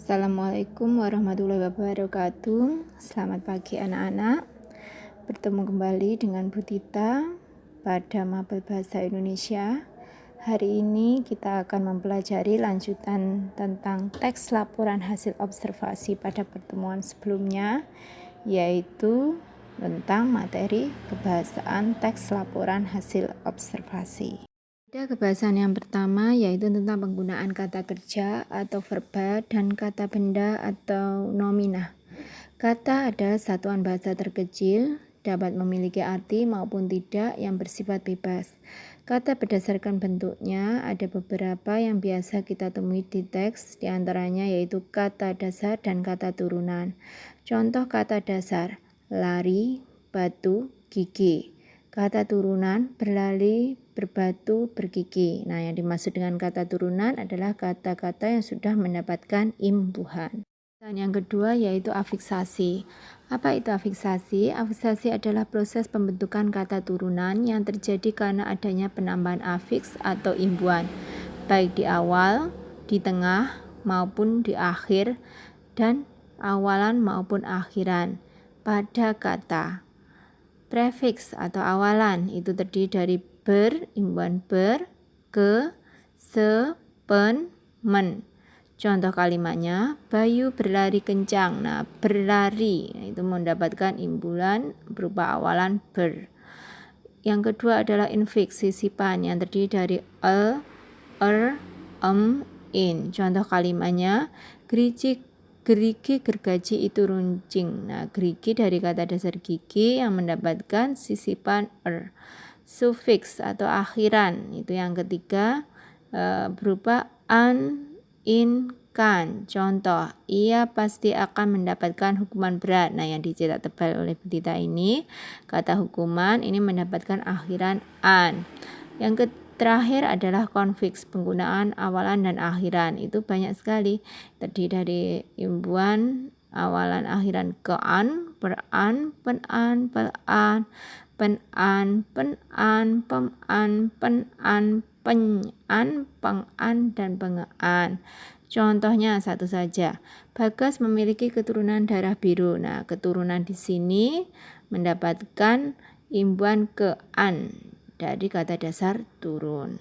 Assalamualaikum warahmatullahi wabarakatuh. Selamat pagi anak-anak. Bertemu kembali dengan Bu Tita pada Mapel Bahasa Indonesia. Hari ini kita akan mempelajari lanjutan tentang teks laporan hasil observasi pada pertemuan sebelumnya, yaitu tentang materi kebahasaan teks laporan hasil observasi. Ada kebahasan yang pertama yaitu tentang penggunaan kata kerja atau verba dan kata benda atau nomina. Kata adalah satuan bahasa terkecil, dapat memiliki arti maupun tidak yang bersifat bebas. Kata berdasarkan bentuknya ada beberapa yang biasa kita temui di teks, diantaranya yaitu kata dasar dan kata turunan. Contoh kata dasar, lari, batu, gigi. Kata turunan, berlari, berbatu, bergigi. Nah, yang dimaksud dengan kata turunan adalah kata-kata yang sudah mendapatkan imbuhan. Dan yang kedua yaitu afiksasi. Apa itu afiksasi? Afiksasi adalah proses pembentukan kata turunan yang terjadi karena adanya penambahan afiks atau imbuhan, baik di awal, di tengah, maupun di akhir, dan awalan maupun akhiran pada kata. Prefiks atau awalan itu terdiri dari ber, imbuhan ber, ke, se, pen, men. Contoh kalimatnya, Bayu berlari kencang. Nah, berlari itu mendapatkan imbuhan berupa awalan ber. Yang kedua adalah infiks, sisipan yang terdiri dari in. Contoh kalimatnya, gerigi gergaji itu runcing. Nah, gerigi dari kata dasar gigi yang mendapatkan sisipan Sufiks atau akhiran itu yang ketiga berupa an, in, kan. Contoh, ia pasti akan mendapatkan hukuman berat. Nah, yang dicetak tebal oleh Bu Tita ini kata hukuman ini mendapatkan akhiran an. Yang terakhir adalah konfiks, penggunaan awalan dan akhiran. Itu banyak sekali, terdiri dari imbuhan awalan akhiran ke an, peran, penan, pelan, penan, penan, peman, penan, penyan, pengan, dan pengean. Contohnya satu saja, Bagas memiliki keturunan darah biru. Nah, keturunan di sini mendapatkan imbuhan ke an dari kata dasar turun.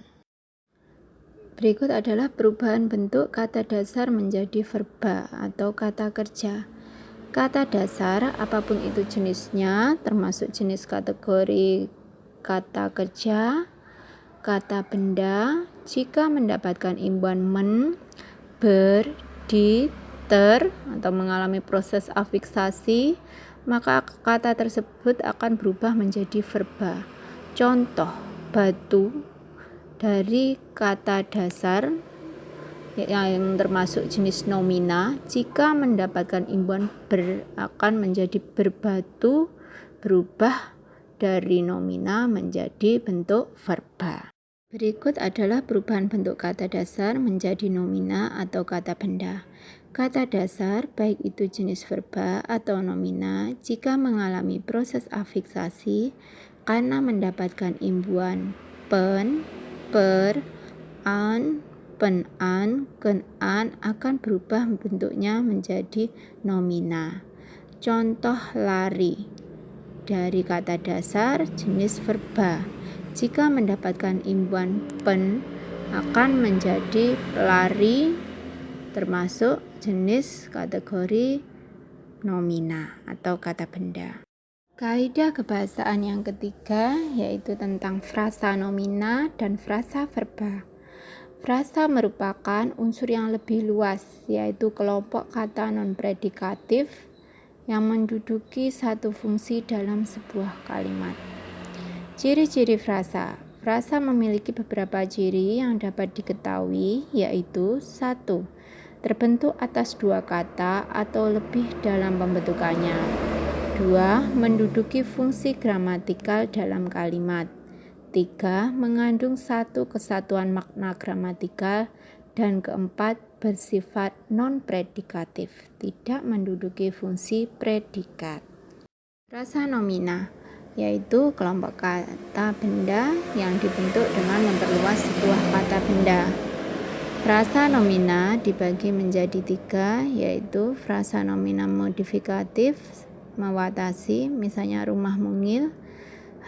Berikut adalah perubahan bentuk kata dasar menjadi verba atau kata kerja. Kata dasar, apapun itu jenisnya, termasuk jenis kategori kata kerja, kata benda, jika mendapatkan imbuhan men, ber, di, ter, atau mengalami proses afiksasi, maka kata tersebut akan berubah menjadi verba. Contoh, batu dari kata dasar yang termasuk jenis nomina, jika mendapatkan imbuhan ber akan menjadi berbatu, berubah dari nomina menjadi bentuk verba. Berikut adalah perubahan bentuk kata dasar menjadi nomina atau kata benda. Kata dasar, baik itu jenis verba atau nomina, jika mengalami proses afiksasi karena mendapatkan imbuhan pen, per, an, penan, kenan akan berubah bentuknya menjadi nomina. Contoh lari dari kata dasar jenis verba, jika mendapatkan imbuhan pen akan menjadi lari, termasuk jenis kategori nomina atau kata benda. Kaidah kebahasaan yang ketiga yaitu tentang frasa nomina dan frasa verba. Frasa merupakan unsur yang lebih luas, yaitu kelompok kata non-predikatif yang menduduki satu fungsi dalam sebuah kalimat. Ciri-ciri frasa. Frasa memiliki beberapa ciri yang dapat diketahui, yaitu 1. Terbentuk atas dua kata atau lebih dalam pembentukannya. 2. Menduduki fungsi gramatikal dalam kalimat. 3. Mengandung satu kesatuan makna gramatikal. Dan keempat, bersifat non-predikatif, tidak menduduki fungsi predikat. Frasa nomina yaitu kelompok kata benda yang dibentuk dengan memperluas sebuah kata benda. Frasa nomina dibagi menjadi 3, yaitu frasa nomina modifikatif, mewatasi, misalnya rumah mungil,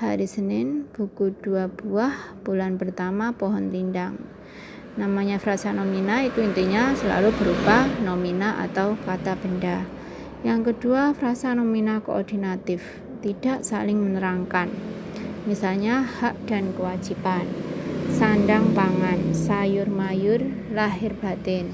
hari Senin, buku 2 buah, bulan pertama, pohon rindang. Namanya frasa nomina itu intinya selalu berupa nomina atau kata benda. Yang kedua, frasa nomina koordinatif, tidak saling menerangkan. Misalnya hak dan kewajiban, sandang pangan, sayur mayur, lahir batin.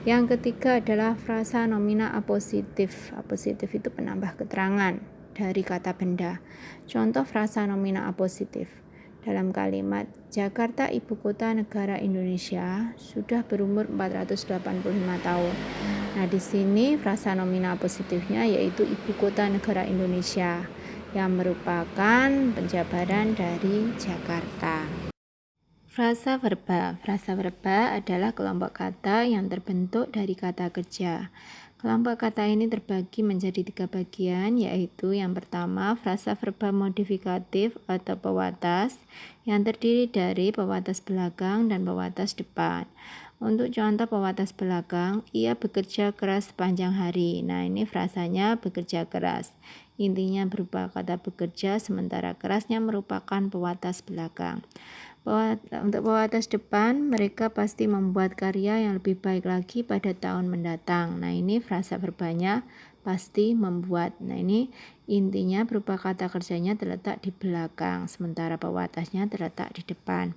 Yang ketiga adalah frasa nomina apositif. Apositif itu penambah keterangan dari kata benda. Contoh frasa nomina apositif dalam kalimat Jakarta ibu kota negara Indonesia sudah berumur 485 tahun. Nah, di sini frasa nomina apositifnya yaitu ibu kota negara Indonesia yang merupakan penjabaran dari Jakarta. Frasa verba adalah kelompok kata yang terbentuk dari kata kerja. Kelompok kata ini terbagi menjadi 3 bagian, yaitu yang pertama frasa verba modifikatif atau pewatas yang terdiri dari pewatas belakang dan pewatas depan. Untuk contoh pewatas belakang, ia bekerja keras sepanjang hari. Nah, ini frasanya bekerja keras. Intinya berupa kata bekerja, sementara kerasnya merupakan pewatas belakang. Untuk pewatas depan, mereka pasti membuat karya yang lebih baik lagi pada tahun mendatang. Nah, ini frasa verbanya pasti membuat. Nah, ini intinya berupa kata kerjanya terletak di belakang, sementara pewatasnya terletak di depan.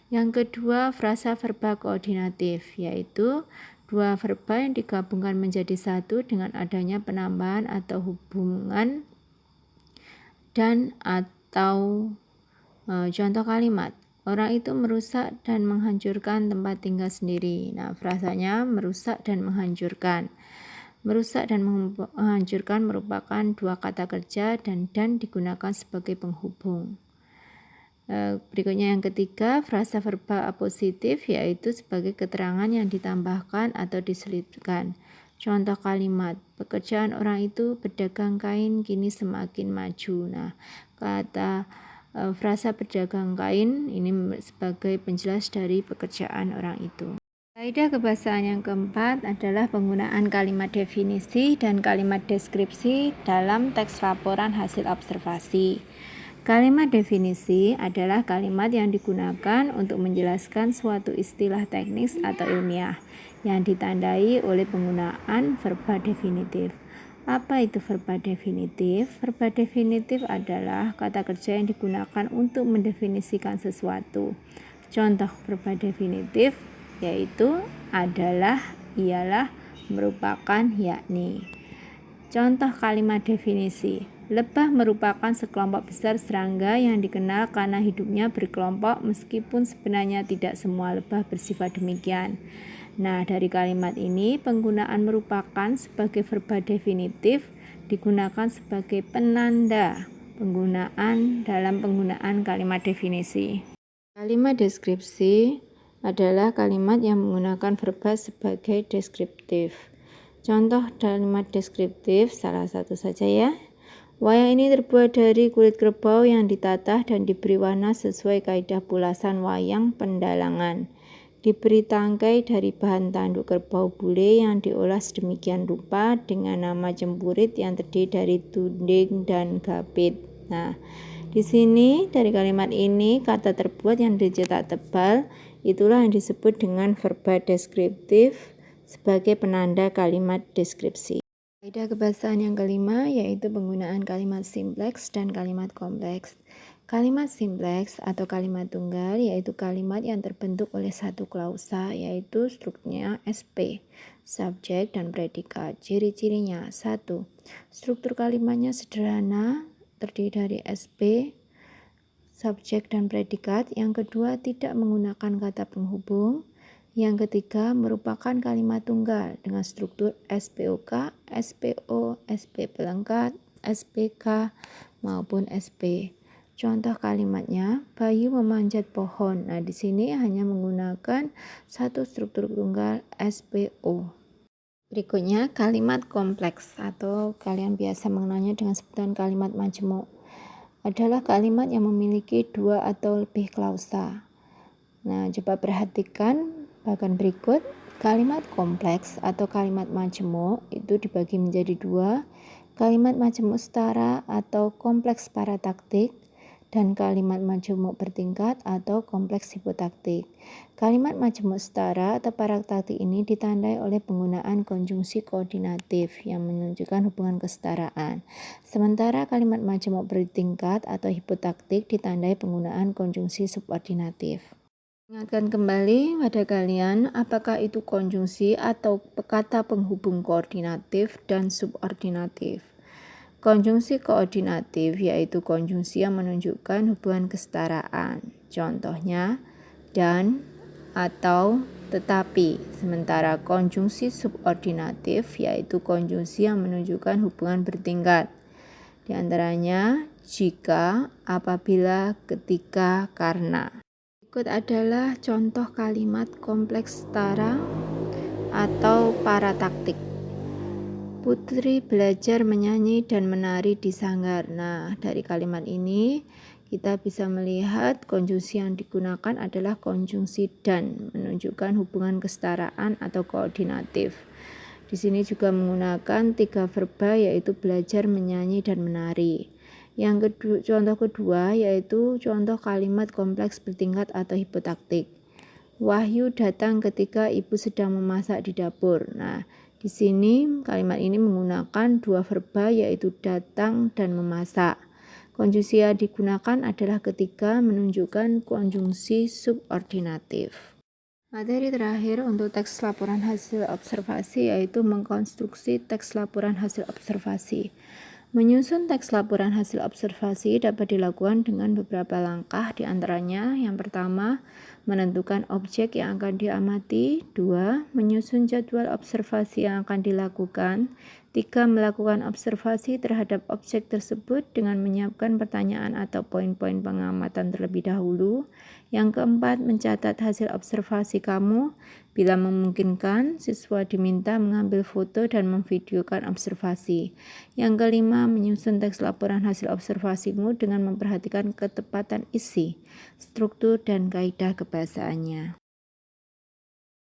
Yang kedua, frasa verba koordinatif, yaitu dua verba yang digabungkan menjadi satu dengan adanya penambahan atau hubungan dan atau contoh kalimat. Orang itu merusak dan menghancurkan tempat tinggal sendiri. Nah, frasanya merusak dan menghancurkan. Merusak dan menghancurkan merupakan dua kata kerja dan digunakan sebagai penghubung. Berikutnya yang ketiga, frasa verba apositif, yaitu sebagai keterangan yang ditambahkan atau diselipkan. Contoh kalimat, pekerjaan orang itu berdagang kain kini semakin maju. Nah, kata frasa berdagang kain ini sebagai penjelas dari pekerjaan orang itu. Kaidah kebahasaan yang keempat adalah penggunaan kalimat definisi dan kalimat deskripsi dalam teks laporan hasil observasi. Kalimat definisi adalah kalimat yang digunakan untuk menjelaskan suatu istilah teknis atau ilmiah yang ditandai oleh penggunaan verba definitif. Apa itu verba definitif? Verba definitif adalah kata kerja yang digunakan untuk mendefinisikan sesuatu. Contoh verba definitif yaitu adalah, ialah, merupakan, yakni. Contoh kalimat definisi. Lebah merupakan sekelompok besar serangga yang dikenal karena hidupnya berkelompok meskipun sebenarnya tidak semua lebah bersifat demikian. Nah, dari kalimat ini penggunaan merupakan sebagai verba definitif digunakan sebagai penanda penggunaan dalam penggunaan kalimat definisi. Kalimat deskripsi adalah kalimat yang menggunakan verba sebagai deskriptif. Contoh kalimat deskriptif salah satu saja ya. Wayang ini terbuat dari kulit kerbau yang ditatah dan diberi warna sesuai kaidah pulasan wayang pendalangan. Diberi tangkai dari bahan tanduk kerbau bule yang diolah sedemikian rupa dengan nama cempurit yang terdiri dari tuding dan gapit. Nah, di sini dari kalimat ini kata terbuat yang dicetak tebal itulah yang disebut dengan verba deskriptif sebagai penanda kalimat deskripsi. Kaidah kebahasaan yang kelima yaitu penggunaan kalimat simpleks dan kalimat kompleks. Kalimat simpleks atau kalimat tunggal yaitu kalimat yang terbentuk oleh satu klausa yaitu strukturnya SP, subjek dan predikat. Ciri-cirinya: 1. Struktur kalimatnya sederhana, terdiri dari SP, subjek dan predikat. Yang kedua, tidak menggunakan kata penghubung. Yang ketiga, merupakan kalimat tunggal dengan struktur SPOK, SPO, SP pelengkap, SPK, maupun SP. Contoh kalimatnya, Bayu memanjat pohon. Nah, di sini hanya menggunakan satu struktur tunggal SPO. Berikutnya, kalimat kompleks atau kalian biasa mengenalnya dengan sebutan kalimat majemuk. Adalah kalimat yang memiliki dua atau lebih klausa. Nah, coba perhatikan Bahkan berikut, kalimat kompleks atau kalimat majemuk itu dibagi menjadi dua, kalimat majemuk setara atau kompleks parataktik, dan kalimat majemuk bertingkat atau kompleks hipotaktik. Kalimat majemuk setara atau parataktik ini ditandai oleh penggunaan konjungsi koordinatif yang menunjukkan hubungan kesetaraan. Sementara kalimat majemuk bertingkat atau hipotaktik ditandai penggunaan konjungsi subordinatif. Ingatkan kembali pada kalian apakah itu konjungsi atau kata penghubung koordinatif dan subordinatif. Konjungsi koordinatif yaitu konjungsi yang menunjukkan hubungan kesetaraan. Contohnya, dan, atau, tetapi. Sementara konjungsi subordinatif yaitu konjungsi yang menunjukkan hubungan bertingkat. Di antaranya, jika, apabila, ketika, karena. Berikut adalah contoh kalimat kompleks setara atau parataktik. Putri belajar menyanyi dan menari di sanggar. Nah, dari kalimat ini kita bisa melihat konjungsi yang digunakan adalah konjungsi dan, menunjukkan hubungan kesetaraan atau koordinatif. Di sini juga menggunakan 3 verba yaitu belajar, menyanyi, dan menari. Contoh kedua yaitu contoh kalimat kompleks bertingkat atau hipotaktik. Wahyu datang ketika ibu sedang memasak di dapur. Nah, di sini kalimat ini menggunakan 2 verba yaitu datang dan memasak. Konjungsi yang digunakan adalah ketika menunjukkan konjungsi subordinatif. Materi terakhir untuk teks laporan hasil observasi yaitu mengkonstruksi teks laporan hasil observasi. Menyusun teks laporan hasil observasi dapat dilakukan dengan beberapa langkah, di antaranya yang pertama, menentukan objek yang akan diamati, 2. Menyusun jadwal observasi yang akan dilakukan, 3. Melakukan observasi terhadap objek tersebut dengan menyiapkan pertanyaan atau poin-poin pengamatan terlebih dahulu, yang keempat, mencatat hasil observasi kamu. Bila memungkinkan, siswa diminta mengambil foto dan memvideokan observasi. Yang kelima, menyusun teks laporan hasil observasimu dengan memperhatikan ketepatan isi, struktur, dan kaidah kebahasaannya.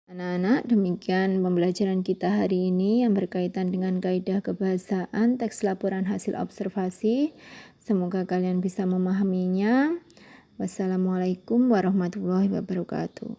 Anak-anak, demikian pembelajaran kita hari ini yang berkaitan dengan kaidah kebahasaan teks laporan hasil observasi. Semoga kalian bisa memahaminya. Wassalamualaikum warahmatullahi wabarakatuh.